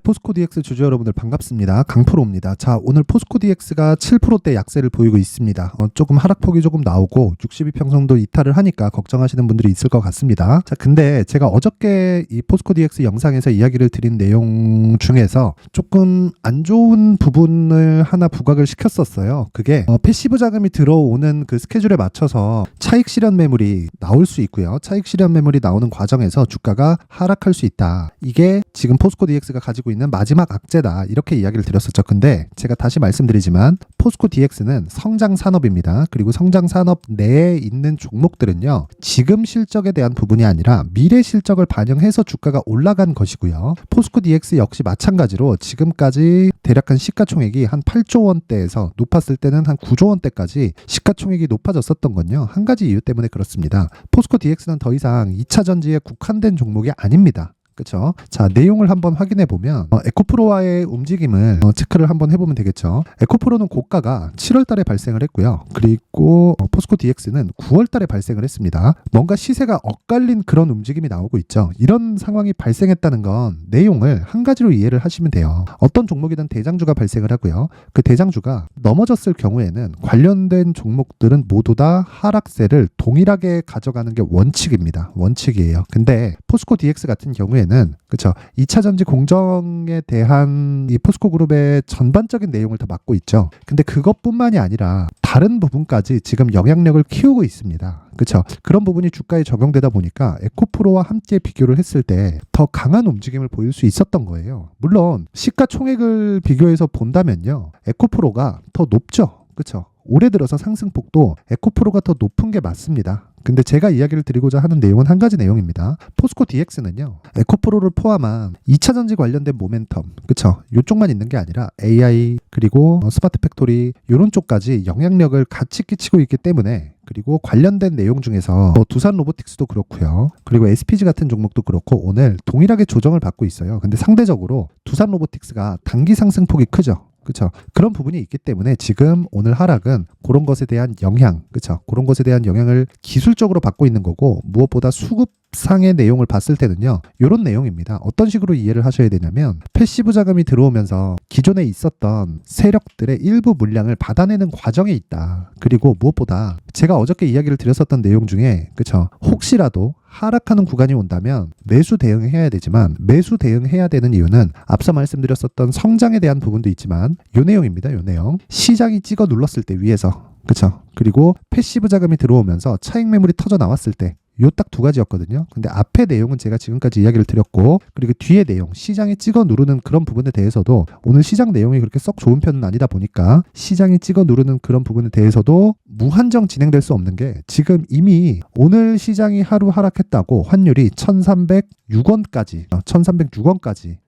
포스코 DX 주주 여러분들 반갑습니다. 강프로입니다. 자, 오늘 포스코 DX가 7%대 약세를 보이고 있습니다. 조금 하락폭이 조금 나오고 62평선도 이탈을 하니까 걱정하시는 분들이 있을 것 같습니다. 자, 근데 제가 어저께 이 포스코 DX 영상에서 이야기를 드린 내용 중에서 조금 안 좋은 부분을 하나 부각을 시켰었어요. 그게 패시브 자금이 들어오는 그 스케줄에 맞춰서 차익 실현 매물이 나올 수 있고요. 차익 실현 매물이 나오는 과정에서 주가가 하락할 수 있다. 이게 지금 포스코 DX가 가지고 있는 마지막 악재다, 이렇게 이야기를 드렸었죠. 근데 제가 다시 말씀드리지만 포스코 DX는 성장 산업입니다. 그리고 성장 산업 내에 있는 종목들은요, 지금 실적에 대한 부분이 아니라 미래 실적을 반영해서 주가가 올라간 것이고요. 포스코 DX 역시 마찬가지로 지금까지 대략 한 시가총액이 한 8조 원대에서 높았을 때는 한 9조 원대까지 시가총액이 높아졌었던 건요, 한 가지 이유 때문에 그렇습니다. 포스코 DX는 더 이상 2차 전지에 국한된 종목이 아닙니다. 그렇죠? 자, 내용을 한번 확인해 보면 에코프로와의 움직임을 체크를 한번 해보면 되겠죠. 에코프로는 고가가 7월 달에 발생을 했고요. 그리고 포스코 DX는 9월 달에 발생을 했습니다. 뭔가 시세가 엇갈린 그런 움직임이 나오고 있죠. 이런 상황이 발생했다는 건 내용을 한 가지로 이해를 하시면 돼요. 어떤 종목이든 대장주가 발생을 하고요. 그 대장주가 넘어졌을 경우에는 관련된 종목들은 모두 다 하락세를 동일하게 가져가는 게 원칙입니다. 원칙이에요. 근데 포스코 DX 같은 경우에는 그렇죠, 2차 전지 공정에 대한 이 포스코 그룹의 전반적인 내용을 다 맡고 있죠. 근데 그것뿐만이 아니라 다른 부분까지 지금 영향력을 키우고 있습니다. 그렇죠. 그런 부분이 주가에 적용되다 보니까 에코프로와 함께 비교를 했을 때 더 강한 움직임을 보일 수 있었던 거예요. 물론 시가총액을 비교해서 본다면요, 에코프로가 더 높죠. 그렇죠. 올해 들어서 상승폭도 에코프로가 더 높은 게 맞습니다. 근데 제가 이야기를 드리고자 하는 내용은 한 가지 내용입니다. 포스코 DX는요, 에코프로를 포함한 2차 전지 관련된 모멘텀, 그쵸? 이쪽만 있는 게 아니라 AI 그리고 스마트 팩토리 이런 쪽까지 영향력을 같이 끼치고 있기 때문에, 그리고 관련된 내용 중에서 두산 로보틱스도 그렇고요. 그리고 SPG 같은 종목도 그렇고 오늘 동일하게 조정을 받고 있어요. 근데 상대적으로 두산 로보틱스가 단기 상승폭이 크죠. 그렇죠. 그런 부분이 있기 때문에 지금 오늘 하락은 그런 것에 대한 영향, 그렇죠. 그런 것에 대한 영향을 기술적으로 받고 있는 거고, 무엇보다 수급상의 내용을 봤을 때는요, 이런 내용입니다. 어떤 식으로 이해를 하셔야 되냐면, 패시브 자금이 들어오면서 기존에 있었던 세력들의 일부 물량을 받아내는 과정에 있다. 그리고 무엇보다 제가 어저께 이야기를 드렸었던 내용 중에, 그렇죠, 혹시라도 하락하는 구간이 온다면 매수 대응해야 되지만, 매수 대응해야 되는 이유는 앞서 말씀드렸었던 성장에 대한 부분도 있지만 요 내용입니다. 요 내용. 시장이 찍어 눌렀을 때 위에서, 그렇죠. 그리고 패시브 자금이 들어오면서 차익 매물이 터져 나왔을 때, 요 딱 두 가지였거든요. 근데 앞에 내용은 제가 지금까지 이야기를 드렸고, 그리고 뒤에 내용, 시장이 찍어 누르는 그런 부분에 대해서도 오늘 시장 내용이 그렇게 썩 좋은 편은 아니다 보니까 시장이 찍어 누르는 그런 부분에 대해서도 무한정 진행될 수 없는 게, 지금 이미 오늘 시장이 하루 하락했다고 환율이 1306원까지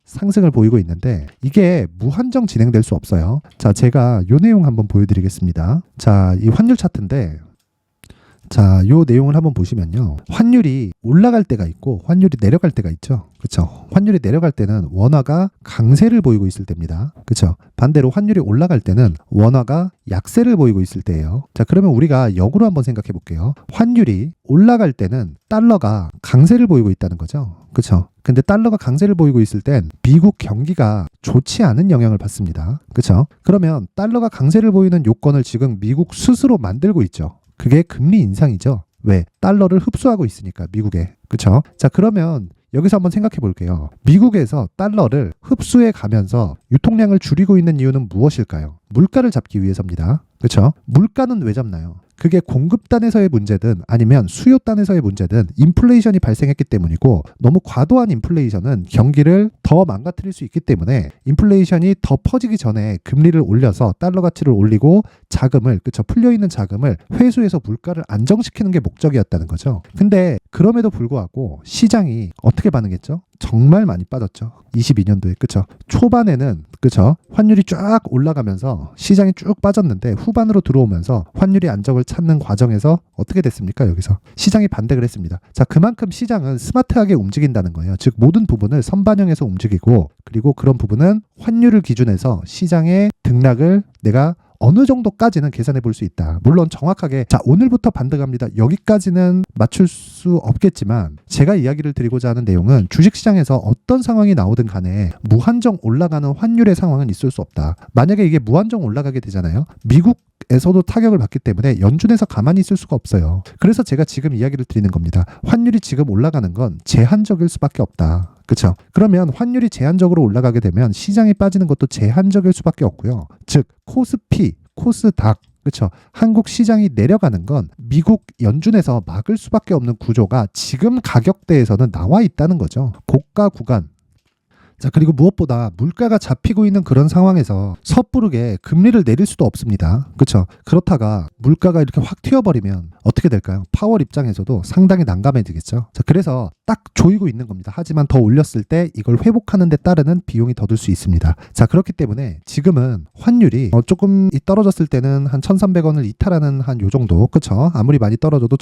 상승을 보이고 있는데, 이게 무한정 진행될 수 없어요. 자, 제가 요 내용 한번 보여드리겠습니다. 자, 이 환율 차트인데, 자, 요 내용을 한번 보시면요, 환율이 올라갈 때가 있고 환율이 내려갈 때가 있죠. 그렇죠. 환율이 내려갈 때는 원화가 강세를 보이고 있을 때입니다. 그렇죠. 반대로 환율이 올라갈 때는 원화가 약세를 보이고 있을 때예요. 자, 그러면 우리가 역으로 한번 생각해 볼게요. 환율이 올라갈 때는 달러가 강세를 보이고 있다는 거죠. 그렇죠. 근데 달러가 강세를 보이고 있을 땐 미국 경기가 좋지 않은 영향을 받습니다. 그렇죠. 그러면 달러가 강세를 보이는 요건을 지금 미국 스스로 만들고 있죠. 그게 금리 인상이죠. 왜? 달러를 흡수하고 있으니까, 미국에. 그렇죠? 자, 그러면 여기서 한번 생각해 볼게요. 미국에서 달러를 흡수해 가면서 유통량을 줄이고 있는 이유는 무엇일까요? 물가를 잡기 위해서입니다. 그렇죠? 물가는 왜 잡나요? 그게 공급단에서의 문제든 아니면 수요단에서의 문제든 인플레이션이 발생했기 때문이고, 너무 과도한 인플레이션은 경기를 더 망가뜨릴 수 있기 때문에 인플레이션이 더 퍼지기 전에 금리를 올려서 달러 가치를 올리고 자금을, 그쵸, 풀려있는 자금을 회수해서 물가를 안정시키는 게 목적이었다는 거죠. 근데 그럼에도 불구하고 시장이 어떻게 반응했죠? 정말 많이 빠졌죠. 22년도에. 그쵸? 초반에는, 그쵸, 환율이 쫙 올라가면서 시장이 쭉 빠졌는데 후반으로 들어오면서 환율이 안정을 찾는 과정에서 어떻게 됐습니까? 여기서 시장이 반대를 했습니다. 자, 그만큼 시장은 스마트하게 움직인다는 거예요. 즉 모든 부분을 선반영해서 움직이고, 그리고 그런 부분은 환율을 기준해서 시장의 등락을 내가 어느 정도까지는 계산해 볼 수 있다. 물론 정확하게 자 오늘부터 반등합니다. 여기까지는 맞출 수 없겠지만 제가 이야기를 드리고자 하는 내용은 주식시장에서 어떤 상황이 나오든 간에 무한정 올라가는 환율의 상황은 있을 수 없다. 만약에 이게 무한정 올라가게 되잖아요. 미국에서도 타격을 받기 때문에 연준에서 가만히 있을 수가 없어요. 그래서 제가 지금 이야기를 드리는 겁니다. 환율이 지금 올라가는 건 제한적일 수밖에 없다. 그렇죠? 그러면 환율이 제한적으로 올라가게 되면 시장이 빠지는 것도 제한적일 수밖에 없고요. 즉 코스피, 코스닥 그렇죠. 한국 시장이 내려가는 건 미국 연준에서 막을 수밖에 없는 구조가 지금 가격대에서는 나와 있다는 거죠. 고가 구간. 자, 그리고 무엇보다 물가가 잡히고 있는 그런 상황에서 섣부르게 금리를 내릴 수도 없습니다. 그렇죠? 그렇다가 물가가 이렇게 확 튀어버리면 어떻게 될까요? 파월 입장에서도 상당히 난감해지겠죠. 자, 그래서 딱 조이고 있는 겁니다. 하지만 더 올렸을 때 이걸 회복하는 데 따르는 비용이 더 들 수 있습니다. 자, 그렇기 때문에 지금은 환율이 조금 떨어졌을 때는 한 1,300원을 이탈하는 한 요 정도, 그렇죠? 아무리 많이 떨어져도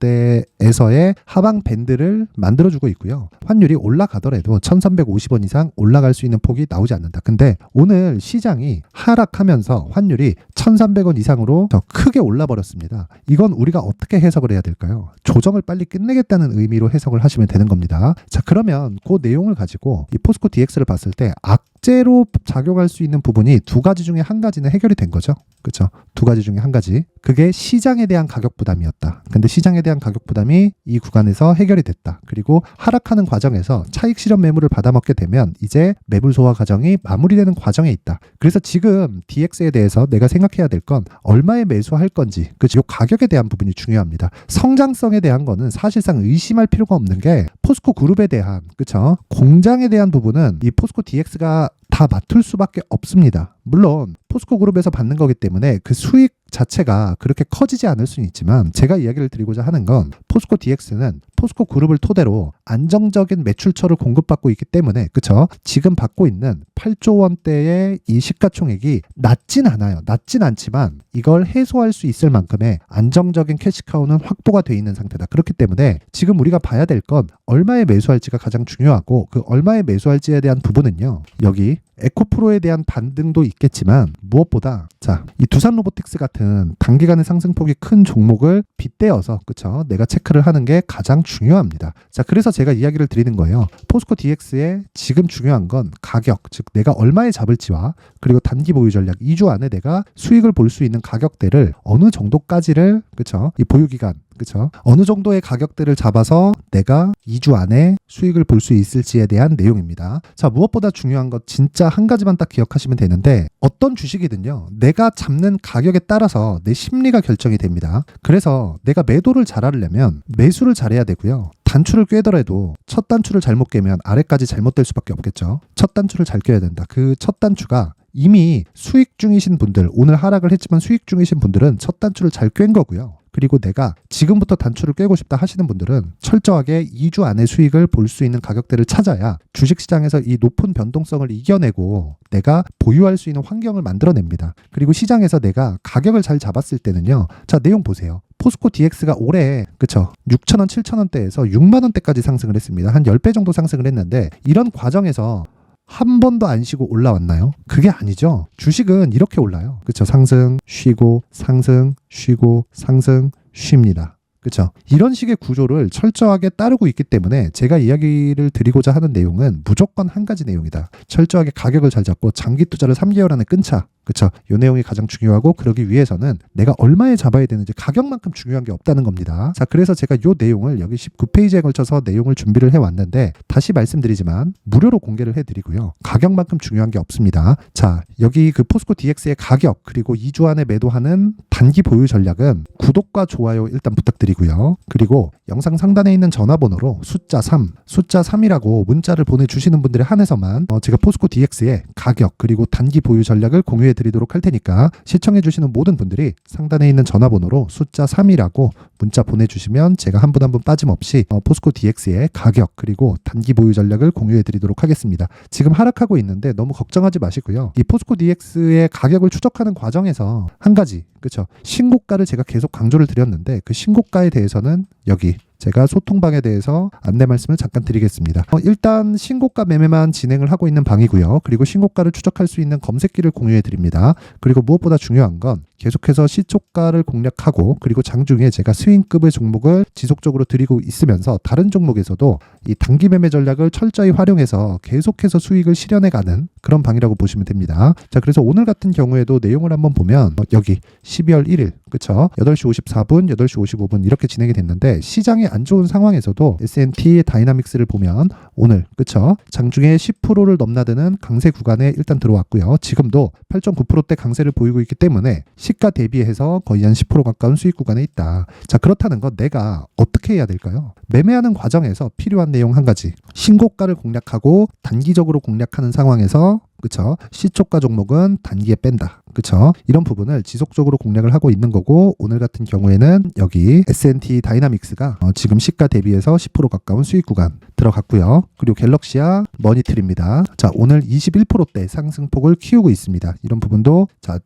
1,250원대에서의 하방 밴드를 만들어주고 있고요. 환율이 올라가더라도 1,350원 이상 올라갈 수 있는 폭이 나오지 않는다. 근데 오늘 시장이 하락하면서 환율이 1,300원 이상으로 더 크게 올라버렸습니다. 이건 우리가 어떻게 해석을 해야 될까요? 조정을 빨리 끝내겠다는 의미로 해석을 하시면 되는 겁니다. 자, 그러면 그 내용을 가지고 이 포스코 DX를 봤을 때 악재로 작용할 수 있는 부분이 두 가지 중에 한 가지는 해결이 된 거죠. 그렇죠? 두 가지 중에 한 가지. 그게 시장에 대한 가격 부담이었다. 근데 시장에 대한 가격 부담이 이 구간에서 해결이 됐다. 그리고 하락하는 과정에서 차익 실현 매물을 받아먹게 되면 이제 매물 소화 과정이 마무리되는 과정에 있다. 그래서 지금 DX에 대해서 내가 생각해야 될 건 얼마에 매수할 건지, 그렇죠? 이 가격에 대한 부분이 중요합니다. 성장성에 대한 거는 사실상 의심할 필요가 없는 게 포스코 그룹에 대한, 그렇죠? 공장에 대한 부분은 이 포스코 DX가 다 맡을 수밖에 없습니다. 물론 포스코 그룹에서 받는 거기 때문에 그 수익 자체가 그렇게 커지지 않을 수는 있지만 제가 이야기를 드리고자 하는 건 포스코 DX는 포스코 그룹을 토대로 안정적인 매출처를 공급받고 있기 때문에 그쵸? 지금 받고 있는 8조 원대의 이 시가총액이 낮진 않아요. 낮진 않지만 이걸 해소할 수 있을 만큼의 안정적인 캐시카우는 확보가 돼 있는 상태다. 그렇기 때문에 지금 우리가 봐야 될 건 얼마에 매수할지가 가장 중요하고 그 얼마에 매수할지에 대한 부분은요. 여기 에코프로에 대한 반등도 있겠지만 무엇보다 자, 이 두산 로보틱스 같은 단기간의 상승폭이 큰 종목을 빗대어서 그쵸? 내가 체크를 하는 게 가장 중요합니다. 자, 그래서 제가 이야기를 드리는 거예요. 포스코 DX의 지금 중요한 건 가격, 즉 내가 얼마에 잡을지와 그리고 단기 보유 전략 2주 안에 내가 수익을 볼 수 있는 가격대를 어느 정도까지를 그쵸? 이 보유 기간 그쵸? 어느 정도의 가격대를 잡아서 내가 2주 안에 수익을 볼 수 있을지에 대한 내용입니다. 자, 무엇보다 중요한 것 진짜 한 가지만 딱 기억하시면 되는데 어떤 주식이든요. 내가 잡는 가격에 따라서 내 심리가 결정이 됩니다. 그래서 내가 매도를 잘하려면 매수를 잘해야 되고요. 단추를 꿰더라도 첫 단추를 잘못 깨면 아래까지 잘못될 수밖에 없겠죠. 첫 단추를 잘 꿰야 된다. 그 첫 단추가 이미 수익 중이신 분들, 오늘 하락을 했지만 수익 중이신 분들은 첫 단추를 잘 꿰는 거고요. 그리고 내가 지금부터 단추를 꿰고 싶다 하시는 분들은 철저하게 2주 안에 수익을 볼 수 있는 가격대를 찾아야 주식시장에서 이 높은 변동성을 이겨내고 내가 보유할 수 있는 환경을 만들어냅니다. 그리고 시장에서 내가 가격을 잘 잡았을 때는요. 자, 내용 보세요. 포스코 DX가 올해 그쵸 6,000원, 7,000원대에서 6만원대까지 상승을 했습니다. 한 10배 정도 상승을 했는데 이런 과정에서 한 번도 안 쉬고 올라왔나요? 그게 아니죠. 주식은 이렇게 올라요. 그쵸? 상승, 쉬고, 상승, 쉬고, 상승, 쉽니다. 그렇죠? 이런 식의 구조를 철저하게 따르고 있기 때문에 제가 이야기를 드리고자 하는 내용은 무조건 한 가지 내용이다. 철저하게 가격을 잘 잡고 장기 투자를 3개월 안에 끊자. 그렇죠? 이 내용이 가장 중요하고 그러기 위해서는 내가 얼마에 잡아야 되는지 가격만큼 중요한 게 없다는 겁니다. 자, 그래서 제가 이 내용을 여기 19페이지에 걸쳐서 내용을 준비를 해왔는데 다시 말씀드리지만 무료로 공개를 해드리고요. 가격만큼 중요한 게 없습니다. 자, 여기 그 포스코 DX의 가격 그리고 2주 안에 매도하는 단기 보유 전략은 구독과 좋아요 일단 부탁드리고요. 그리고 영상 상단에 있는 전화번호로 숫자 3이라고 문자를 보내주시는 분들에 한해서만 제가 포스코 DX의 가격 그리고 단기 보유 전략을 공유해 드리도록 할 테니까 시청해 주시는 모든 분들이 상단에 있는 전화번호로 숫자 3이라고 문자 보내주시면 제가 한 분 한 분 빠짐없이 포스코 DX의 가격 그리고 단기 보유 전략을 공유해 드리도록 하겠습니다. 지금 하락하고 있는데 너무 걱정하지 마시고요. 이 포스코 DX의 가격을 추적하는 과정에서 한 가지 그렇죠? 신고가를 제가 계속 강조를 드렸는데 그 신고가에 대해서는 여기 제가 소통방에 대해서 안내 말씀을 잠깐 드리겠습니다. 일단 신고가 매매만 진행을 하고 있는 방이고요. 그리고 신고가를 추적할 수 있는 검색기를 공유해 드립니다. 그리고 무엇보다 중요한 건 계속해서 시초가를 공략하고 그리고 장중에 제가 스윙급의 종목을 지속적으로 드리고 있으면서 다른 종목에서도 이 단기 매매 전략을 철저히 활용해서 계속해서 수익을 실현해가는 그런 방이라고 보시면 됩니다. 자, 그래서 오늘 같은 경우에도 내용을 한번 보면 여기 12월 1일 그쵸? 8시 54분, 8시 55분 이렇게 진행이 됐는데 시장이 안 좋은 상황에서도 S&P 다이나믹스를 보면 오늘 그쵸? 장중에 10%를 넘나드는 강세 구간에 일단 들어왔고요. 지금도 8.9%대 강세를 보이고 있기 때문에 시가 대비해서 거의 한 10% 가까운 수익 구간에 있다. 자, 그렇다는 건 내가 어떻게 해야 될까요? 매매하는 과정에서 필요한 내용 한 가지. 신고가를 공략하고 단기적으로 공략하는 상황에서 그쵸? 시초가 종목은 단기에 뺀다. 그쵸? 이런 부분을 지속적으로 공략을 하고 있는 거고 오늘 같은 경우에는 여기 S&T 다이나믹스가 지금 시가 대비해서 10% 가까운 수익 구간 들어갔고요. 그리고 갤럭시와 머니틀입니다. 자, 오늘 21%대 상승폭을 키우고 있습니다. 이런 부분도 자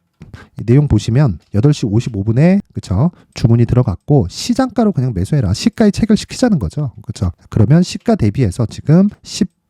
이 내용 보시면 8시 55분에 그쵸? 주문이 들어갔고 시장가로 그냥 매수해라. 시가에 체결시키자는 거죠. 그쵸? 그러면 시가 대비해서 지금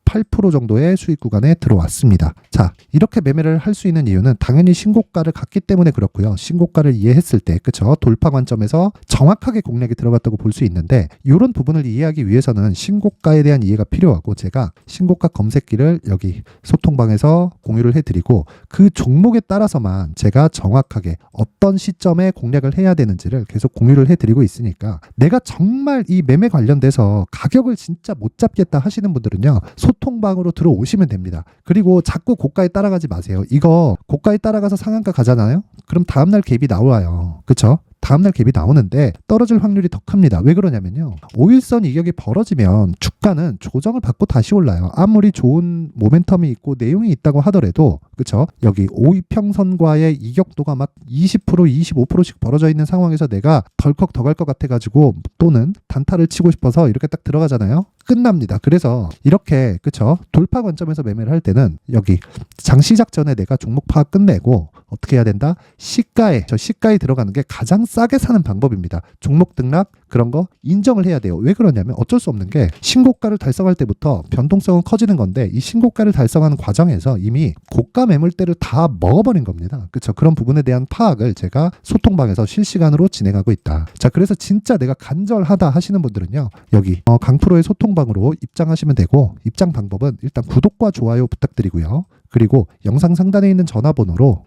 8% 정도의 수익 구간에 들어왔습니다. 자, 이렇게 매매를 할 수 있는 이유는 당연히 신고가를 갔기 때문에 그렇고요. 신고가를 이해했을 때, 그쵸? 돌파 관점에서 정확하게 공략이 들어갔다고 볼 수 있는데 이런 부분을 이해하기 위해서는 신고가에 대한 이해가 필요하고 제가 신고가 검색기를 여기 소통방에서 공유를 해드리고 그 종목에 따라서만 제가 정확하게 어떤 시점에 공략을 해야 되는지를 계속 공유를 해드리고 있으니까 내가 정말 이 매매 관련돼서 가격을 진짜 못 잡겠다 하시는 분들은요. 소통방으로 들어오시면 됩니다. 그리고 자꾸 고가에 따라가지 마세요. 이거 고가에 따라가서 상한가 가잖아요. 그럼 다음날 갭이 나와요. 그쵸? 다음날 갭이 나오는데 떨어질 확률이 더 큽니다. 왜 그러냐면요. 5일선 이격이 벌어지면 주가는 조정을 받고 다시 올라요. 아무리 좋은 모멘텀이 있고 내용이 있다고 하더라도 그쵸? 여기 5이평선과의 이격도가 막 20%, 25%씩 벌어져 있는 상황에서 내가 덜컥 더 갈 것 같아가지고 또는 단타를 치고 싶어서 이렇게 딱 들어가잖아요. 끝납니다. 그래서 이렇게 그쵸? 돌파 관점에서 매매를 할 때는 여기 장 시작 전에 내가 종목 파악 끝내고 어떻게 해야 된다? 시가에 들어가는 게 가장 싸게 사는 방법입니다. 종목 등락 그런 거 인정을 해야 돼요. 왜 그러냐면 어쩔 수 없는 게 신고가를 달성할 때부터 변동성은 커지는 건데 이 신고가를 달성하는 과정에서 이미 고가 매물대를 다 먹어버린 겁니다. 그렇죠? 그런 부분에 대한 파악을 제가 소통방에서 실시간으로 진행하고 있다. 자, 그래서 진짜 내가 간절하다 하시는 분들은요. 여기 강프로의 소통방으로 입장하시면 되고 입장 방법은 일단 구독과 좋아요 부탁드리고요. 그리고 영상 상단에 있는 전화번호로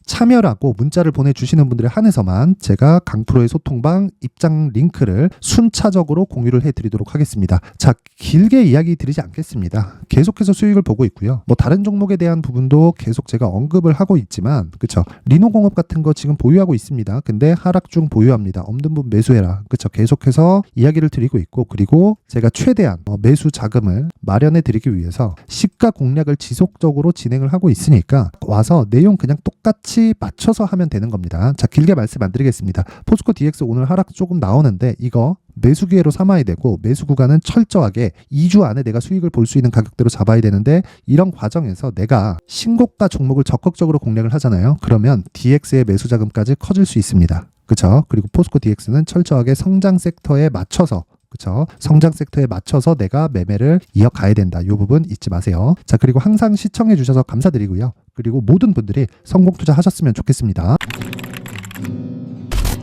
참여라고 문자를 보내주시는 분들에 한해서만 제가 강프로의 소통방 입장 링크를 순차적으로 공유를 해드리도록 하겠습니다. 자, 길게 이야기 드리지 않겠습니다. 계속해서 수익을 보고 있고요. 뭐 다른 종목에 대한 부분도 계속 제가 언급을 하고 있지만 그쵸? 리노공업 같은 거 지금 보유하고 있습니다. 근데 하락 중 보유합니다. 없는 분 매수해라. 그쵸? 계속해서 이야기를 드리고 있고 그리고 제가 최대한 매수 자금을 마련해 드리기 위해서 시가 공략을 지속적으로 진행을 하고 있으니까 와서 내용 그냥 똑같이 맞춰서 하면 되는 겁니다. 자, 길게 말씀 안 드리겠습니다. 포스코 DX 오늘 하락 조금 나오는데 이거 매수 기회로 삼아야 되고 매수 구간은 철저하게 2주 안에 내가 수익을 볼 수 있는 가격대로 잡아야 되는데 이런 과정에서 내가 신고가 종목을 적극적으로 공략을 하잖아요. 그러면 DX의 매수 자금까지 커질 수 있습니다. 그렇죠? 그리고 포스코 DX는 철저하게 성장 섹터에 맞춰서 그렇죠? 성장 섹터에 맞춰서 내가 매매를 이어가야 된다. 이 부분 잊지 마세요. 자, 그리고 항상 시청해 주셔서 감사드리고요. 그리고 모든 분들이 성공 투자하셨으면 좋겠습니다.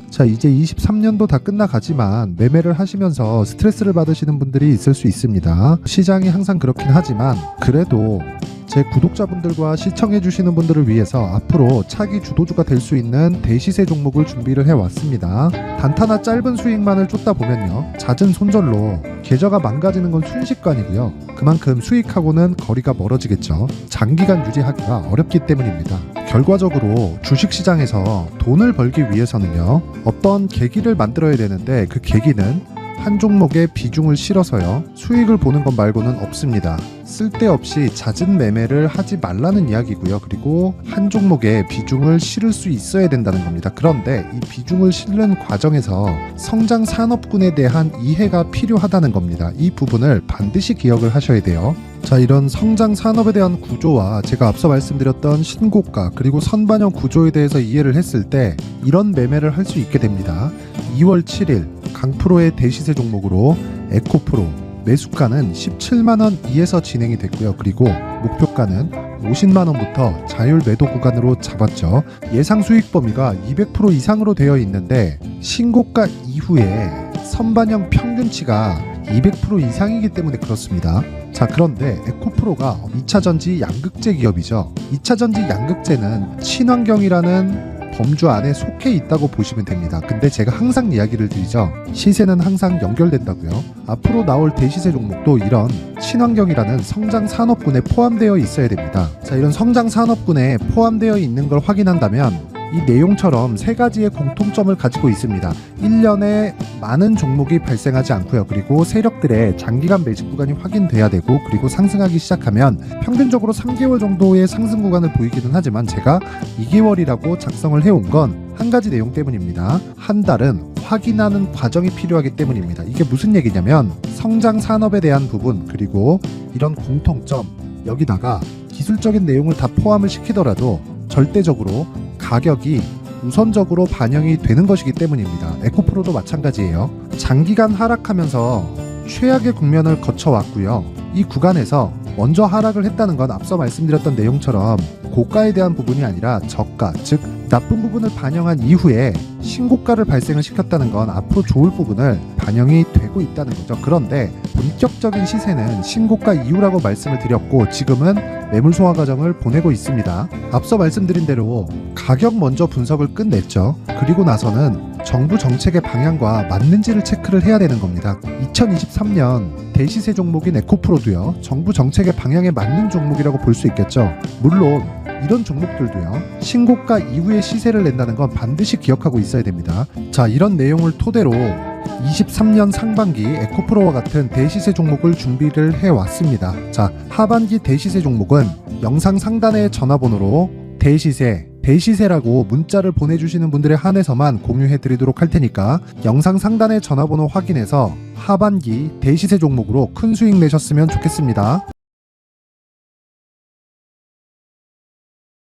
자, 이제 23년도 다 끝나가지만 매매를 하시면서 스트레스를 받으시는 분들이 있을 수 있습니다. 시장이 항상 그렇긴 하지만 그래도 제 구독자분들과 시청해주시는 분들을 위해서 앞으로 차기 주도주가 될 수 있는 대시세 종목을 준비를 해왔습니다. 단타나 짧은 수익만을 쫓다 보면요. 잦은 손절로 계좌가 망가지는 건 순식간이고요. 그만큼 수익하고는 거리가 멀어지겠죠. 장기간 유지하기가 어렵기 때문입니다. 결과적으로 주식시장에서 돈을 벌기 위해서는요. 어떤 계기를 만들어야 되는데 그 계기는 한 종목에 비중을 실어서요. 수익을 보는 것 말고는 없습니다. 쓸데없이 잦은 매매를 하지 말라는 이야기고요. 그리고 한 종목에 비중을 실을 수 있어야 된다는 겁니다. 그런데 이 비중을 실는 과정에서 성장 산업군에 대한 이해가 필요하다는 겁니다. 이 부분을 반드시 기억을 하셔야 돼요. 자, 이런 성장 산업에 대한 구조와 제가 앞서 말씀드렸던 신고가 그리고 선반영 구조에 대해서 이해를 했을 때 이런 매매를 할 수 있게 됩니다. 2월 7일 강프로의 대시세 종목으로 에코프로 매수가는 17만원 이에서 진행이 됐고요. 그리고 목표가는 50만원부터 자율 매도 구간으로 잡았죠. 예상 수익 범위가 200% 이상으로 되어 있는데 신고가 이후에 선반영 평균치가 200% 이상이기 때문에 그렇습니다. 자, 그런데 에코프로가 2차전지 양극재 기업이죠. 2차전지 양극재는 친환경이라는 범주 안에 속해 있다고 보시면 됩니다. 근데 제가 항상 이야기를 드리죠. 시세는 항상 연결된다고요. 앞으로 나올 대시세 종목도 이런 친환경이라는 성장 산업군에 포함되어 있어야 됩니다. 자, 이런 성장 산업군에 포함되어 있는 걸 확인한다면 이 내용처럼 세 가지의 공통점을 가지고 있습니다. 1년에 많은 종목이 발생하지 않고요. 그리고 세력들의 장기간 매집 구간이 확인돼야 되고, 그리고 상승하기 시작하면 평균적으로 3개월 정도의 상승 구간을 보이기는 하지만 제가 2개월이라고 작성을 해온 건 한 가지 내용 때문입니다. 한 달은 확인하는 과정이 필요하기 때문입니다. 이게 무슨 얘기냐면 성장 산업에 대한 부분, 그리고 이런 공통점, 여기다가 기술적인 내용을 다 포함을 시키더라도 절대적으로 가격이 우선적으로 반영이 되는 것이기 때문입니다. 에코프로도 마찬가지예요. 장기간 하락하면서 최악의 국면을 거쳐왔고요. 이 구간에서 먼저 하락을 했다는 건 앞서 말씀드렸던 내용처럼 고가에 대한 부분이 아니라 저가, 즉 나쁜 부분을 반영한 이후에 신고가를 발생을 시켰다는 건 앞으로 좋을 부분을 반영이 되고 있다는 거죠. 그런데 본격적인 시세는 신고가 이후라고 말씀을 드렸고, 지금은 매물 소화 과정을 보내고 있습니다. 앞서 말씀드린 대로 가격 먼저 분석을 끝냈죠. 그리고 나서는 정부 정책의 방향과 맞는지를 체크를 해야 되는 겁니다. 2023년 대시세 종목인 에코프로도요, 정부 정책의 방향에 맞는 종목이라고 볼 수 있겠죠. 물론 이런 종목들도요, 신고가 이후에 시세를 낸다는 건 반드시 기억하고 있어야 됩니다. 자, 이런 내용을 토대로 23년 상반기 에코프로와 같은 대시세 종목을 준비를 해왔습니다. 자, 하반기 대시세 종목은 영상 상단의 전화번호로 대시세라고 문자를 보내주시는 분들에 한해서만 공유해드리도록 할 테니까 영상 상단의 전화번호 확인해서 하반기 대시세 종목으로 큰 수익 내셨으면 좋겠습니다.